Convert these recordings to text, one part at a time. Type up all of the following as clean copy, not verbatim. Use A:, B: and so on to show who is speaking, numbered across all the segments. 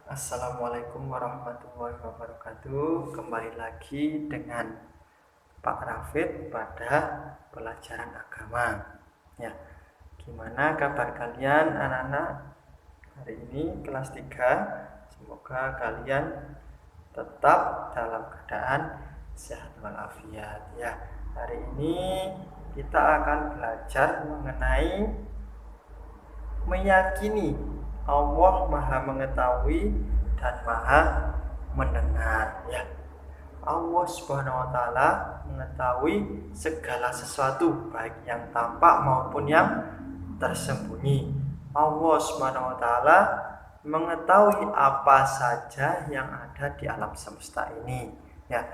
A: Assalamualaikum warahmatullahi wabarakatuh. Kembali lagi dengan Pak Rafid pada pelajaran agama. Ya, gimana kabar kalian anak-anak? Hari ini kelas 3. Semoga kalian tetap dalam keadaan sehat walafiat. Ya, hari ini kita akan belajar mengenai meyakini Allah Maha Mengetahui dan Maha Mendengar. Ya, Allah Subhanahu wa taala mengetahui segala sesuatu, baik yang tampak maupun yang tersembunyi. Allah Subhanahu wa taala mengetahui apa saja yang ada di alam semesta ini. Ya,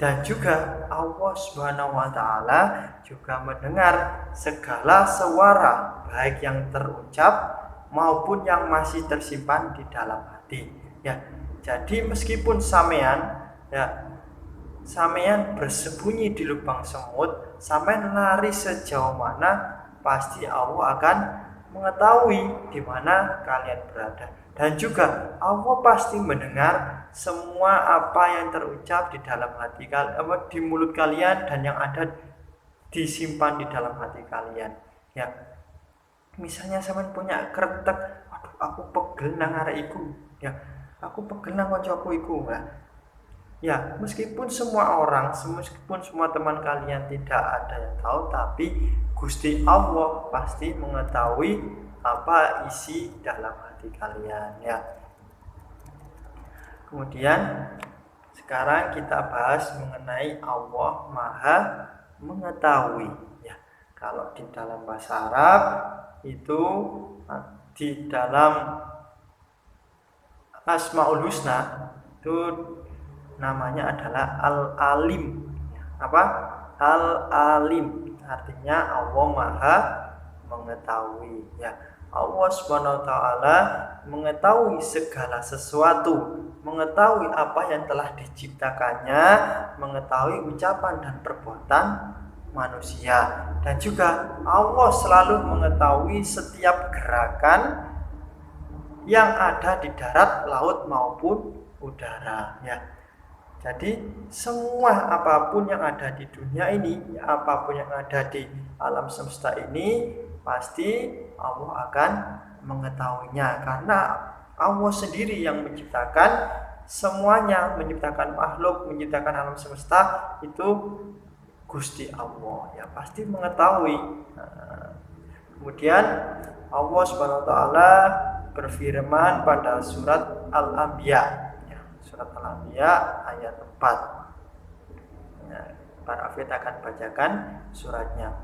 A: dan juga Allah Subhanahu wa taala juga mendengar segala suara, baik yang terucap maupun yang masih tersimpan di dalam hati. Ya, jadi meskipun sampean bersembunyi di lubang semut, sampean lari sejauh mana, pasti Allah akan mengetahui di mana kalian berada. Dan juga Allah pasti mendengar semua apa yang terucap di dalam hati kalian, di mulut kalian, dan yang ada disimpan di dalam hati kalian. Ya, misalnya sampean punya kretek, aduh aku pegel nang arek iku, ya aku pegel nang kancaku iku. Ya, meskipun semua teman kalian tidak ada yang tahu, tapi Gusti Allah pasti mengetahui apa isi dalam hati kalian. Ya, kemudian sekarang kita bahas mengenai Allah Maha Mengetahui. Ya, kalau di dalam bahasa Arab itu di dalam Asmaul Husna itu namanya adalah Al-Alim. Apa? Al-Alim artinya Allah Maha Mengetahui. Ya, Allah Subhanahu wa taala mengetahui segala sesuatu, mengetahui apa yang telah diciptakannya, mengetahui ucapan dan perbuatan manusia, dan juga Allah selalu mengetahui setiap gerakan yang ada di darat, laut maupun udara. Ya, jadi semua apapun yang ada di dunia ini, apapun yang ada di alam semesta ini, pasti Allah akan mengetahuinya, karena Allah sendiri yang menciptakan semuanya, menciptakan makhluk, menciptakan alam semesta itu Gusti Allah, ya pasti mengetahui. Kemudian Allah Subhanahu wa taala berfirman pada surat Al-Anbiya, ya, surat Al-Anbiya ayat 4. Ya, Pak Rafid akan bacakan suratnya.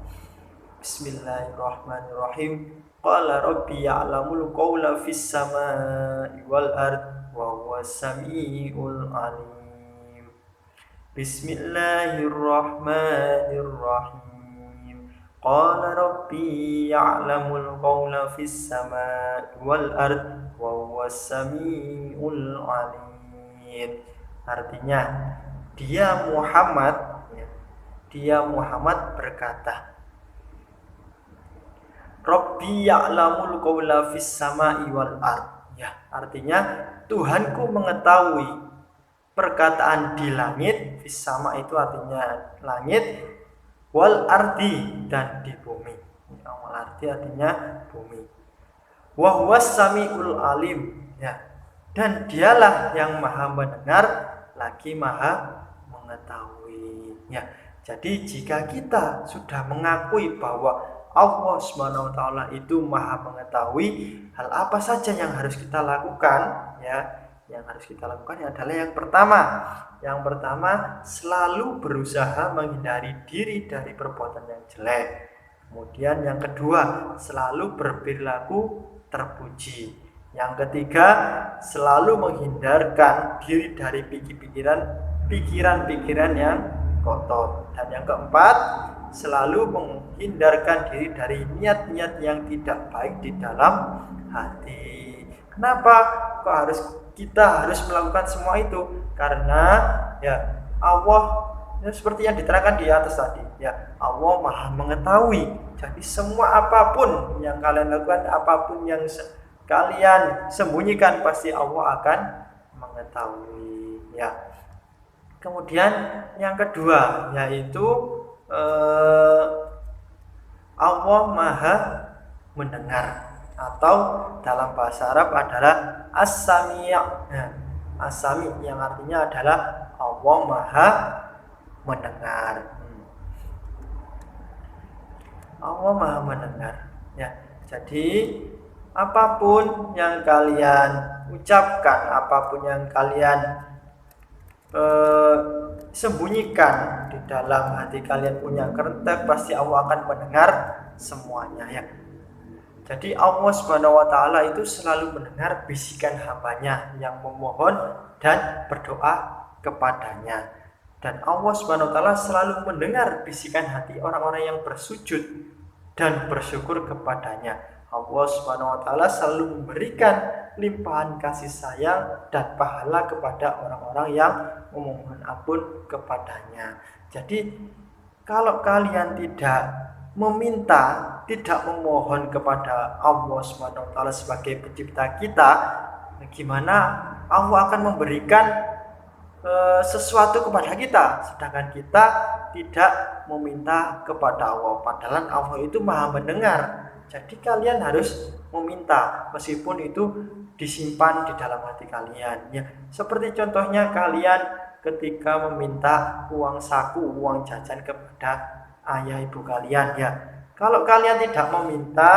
A: Bismillahirrahmanirrahim. Qala rabbi ya'lamul qawla fis samai wal ard wa huwas samiul alim. Bismillahirrahmanirrahim. Qala rabbi ya'lamul qawla fis samai wal ard wa huwas samiul alim. Artinya, dia Muhammad berkata, Rabbi ya'lamul qawla fis samai wal ard. Ya, artinya Tuhanku mengetahui perkataan di langit, fis sama itu artinya langit, wal ardi dan di bumi. Wal ardi artinya bumi. Wa huwas samiul alim. Ya, dan dialah yang maha mendengar lagi maha mengetahui. Ya, jadi jika kita sudah mengakui bahwa Allah Subhanahu wa taala itu maha mengetahui, hal apa saja yang harus kita lakukan, ya. Yang harus kita lakukan adalah yang pertama selalu berusaha menghindari diri dari perbuatan yang jelek. Kemudian yang kedua, selalu berperilaku terpuji. Yang ketiga, selalu menghindarkan diri dari pikiran-pikiran yang kotor. Dan yang keempat, selalu menghindarkan diri dari niat-niat yang tidak baik di dalam hati. Kenapa kita harus melakukan semua itu? Karena ya Allah, ya, seperti yang diterangkan di atas tadi, ya Allah maha mengetahui. Jadi semua apapun yang kalian lakukan, apapun yang kalian sembunyikan pasti Allah akan mengetahui ya. Kemudian yang kedua yaitu Allah Maha mendengar, atau dalam bahasa Arab adalah As-Sami'. Nah, As-Sami' yang artinya adalah Allah Maha mendengar. Allah Maha mendengar ya. Jadi apapun yang kalian ucapkan, apapun yang kalian sembunyikan di dalam hati kalian punya kerentek, pasti Allah akan mendengar semuanya ya. Jadi Allah Subhanahu wa taala itu selalu mendengar bisikan hambanya yang memohon dan berdoa kepadanya. Dan Allah Subhanahu wa taala selalu mendengar bisikan hati orang-orang yang bersujud dan bersyukur kepadanya. Allah Subhanahu wa taala selalu memberikan limpahan kasih sayang dan pahala kepada orang-orang yang memohon ampun kepadanya. Jadi kalau kalian tidak meminta, tidak memohon kepada Allah Subhanahu wa taala sebagai pencipta kita, gimana Allah akan memberikan sesuatu kepada kita, sedangkan kita tidak meminta kepada Allah, padahal Allah itu Maha mendengar. Jadi kalian harus meminta meskipun itu disimpan di dalam hati kalian ya. Seperti contohnya kalian ketika meminta uang saku, uang jajan kepada ayah ibu kalian ya. Kalau kalian tidak meminta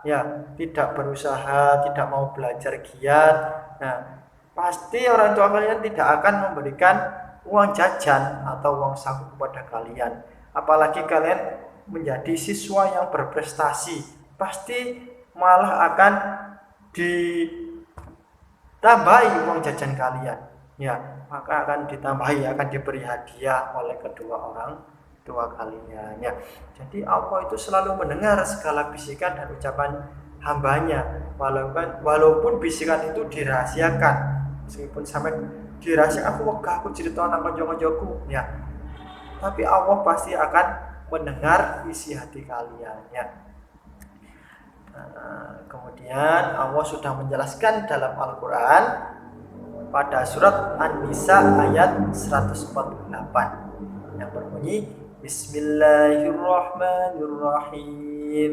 A: ya, tidak berusaha, tidak mau belajar giat, nah pasti orang tua kalian tidak akan memberikan uang jajan atau uang saku kepada kalian. Apalagi kalian menjadi siswa yang berprestasi, pasti malah akan ditambahi uang jajan kalian ya, maka akan ditambahi, akan diberi hadiah oleh kedua orang tua kalian ya. Jadi Allah itu selalu mendengar segala bisikan dan ucapan hambanya, walaupun bisikan itu dirahasiakan, meskipun sampai dirahasiakan, aku cerita nang kanca-kancaku ya, tapi Allah pasti akan mendengar isi hati kalian ya. Kemudian Allah sudah menjelaskan dalam Al-Quran pada surat An-Nisa ayat 148 yang berbunyi Bismillahirrahmanirrahim.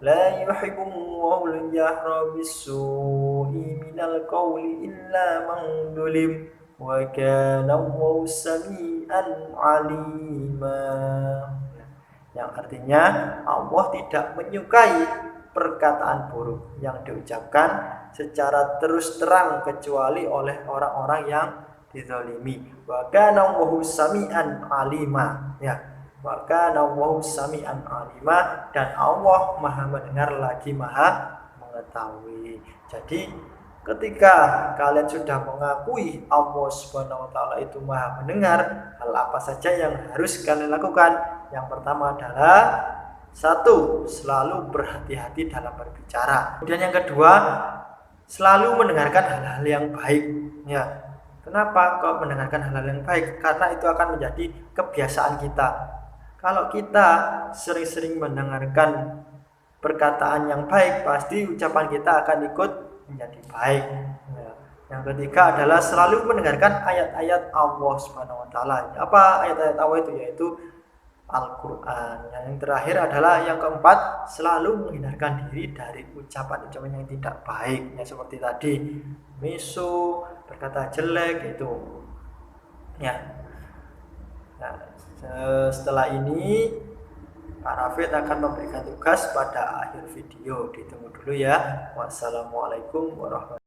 A: La yuhibbullahu al-jahra bis-su'i minal qawli illa man zulim wa kana Allahu sami'an 'alima. Yang artinya Allah tidak menyukai perkataan buruk yang diucapkan secara terus terang kecuali oleh orang-orang yang dizalimi. Wa kana Allahu sami'an 'alima ya. Wa kana Allahu sami'an 'alima, dan Allah Maha mendengar lagi Maha mengetahui. Jadi ketika kalian sudah mengakui Allah Subhanahu wa taala itu Maha mendengar, hal apa saja yang harus kalian lakukan? Yang pertama adalah satu, selalu berhati-hati dalam berbicara. Kemudian yang kedua, selalu mendengarkan hal-hal yang baik ya. Kenapa kok mendengarkan hal-hal yang baik? Karena itu akan menjadi kebiasaan kita. Kalau kita sering-sering mendengarkan perkataan yang baik, pasti ucapan kita akan ikut menjadi baik ya. Yang ketiga adalah selalu mendengarkan ayat-ayat Allah Subhanahu wa taala. Apa ayat-ayat Allah itu? Yaitu Al-Quran. Yang terakhir adalah yang keempat, selalu menghindarkan diri dari ucapan-ucapan yang tidak baik ya, seperti tadi misu, berkata jelek itu ya. Nah, setelah ini Pak Rafid akan memberikan tugas pada akhir video. Ditunggu dulu ya. Wassalamualaikum warahmatullahi wabarakatuh.